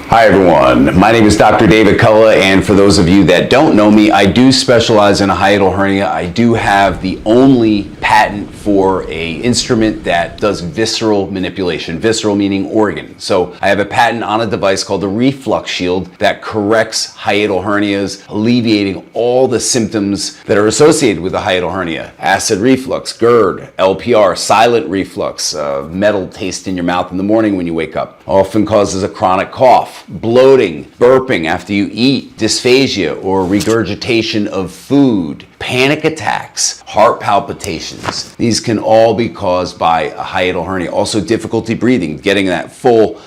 Hi everyone, my name is Dr. David Kulla, and for those of you that don't know me, I do specialize in a hiatal hernia. I do have the only patent for an instrument that does visceral manipulation, visceral meaning organ. So I have a patent on a device called the REFLUX shield that corrects hiatal hernias, alleviating all the symptoms that are associated with the hiatal hernia. Acid reflux, GERD, LPR, silent reflux, metal taste in your mouth in the morning when you wake up, often causes a chronic cough, bloating, burping after you eat, dysphagia or regurgitation of food, panic attacks, heart palpitations. These can all be caused by a hiatal hernia. Also difficulty breathing, getting that full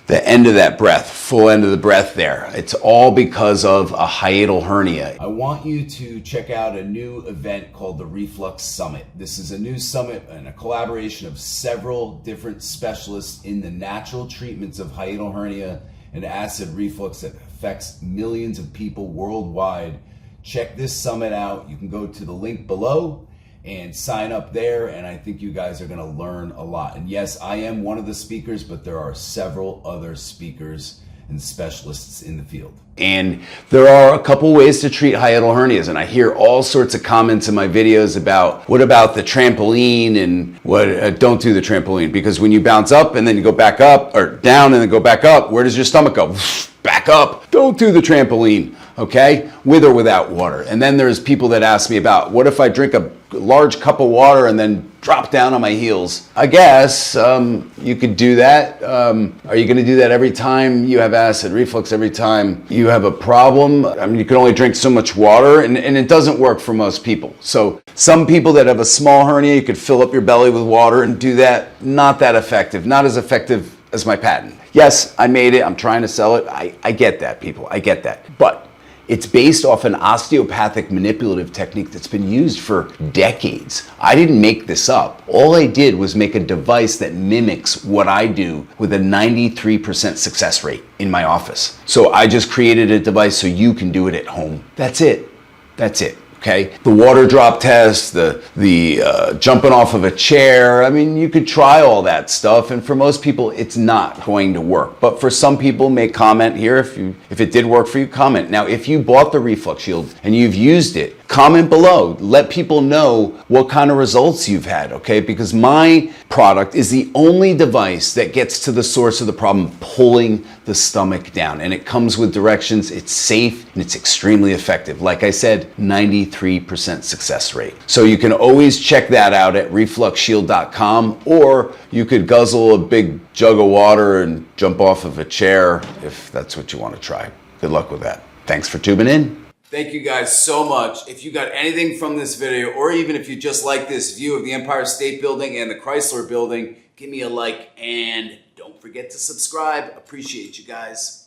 end of the breath there. It's all because of a hiatal hernia. I want you to check out a new event called the Reflux Summit. This is a new summit and a collaboration of several different specialists in the natural treatments of hiatal hernia and acid reflux that affects millions of people worldwide. Check this summit out. You can go to the link below and sign up there, and I think you guys are going to learn a lot. And yes, I am one of the speakers, but there are several other speakers and specialists in the field. And there are a couple ways to treat hiatal hernias, and I hear all sorts of comments in my videos about what about the trampoline and what don't do the trampoline, because when you bounce up and then you go back up, or down and then go back up, where does your stomach go? Back up. Don't do the trampoline, okay? With or without water. And then there's people that ask me about, what if I drink a large cup of water and then drop down on my heels? I guess you could do that. Are you gonna do that every time you have acid reflux, every time you have a problem? I mean, you can only drink so much water, and it doesn't work for most people. So some people that have a small hernia, you could fill up your belly with water and do that. Not that effective, not as effective as my patent. Yes, I made it, I'm trying to sell it. I get that, people, I get that. But it's based off an osteopathic manipulative technique that's been used for decades. I didn't make this up. All I did was make a device that mimics what I do with a 93% success rate in my office. So I just created a device so you can do it at home. That's it. That's it. Okay, the water drop test, the jumping off of a chair. I mean, you could try all that stuff, and for most people, it's not going to work. But for some people, may comment here if it did work for you. Comment. Now, if you bought the Reflux Shield and you've used it, comment below. Let people know what kind of results you've had. Okay, because my product is the only device that gets to the source of the problem, pulling the stomach down, and it comes with directions. It's safe and it's extremely effective. Like I said, 93% success rate. So you can always check that out at refluxshield.com, or you could guzzle a big jug of water and jump off of a chair if that's what you want to try. Good luck with that. Thanks for tuning in. Thank you guys so much. If you got anything from this video, or even if you just like this view of the Empire State Building and the Chrysler Building, give me a like and don't forget to subscribe. Appreciate you guys.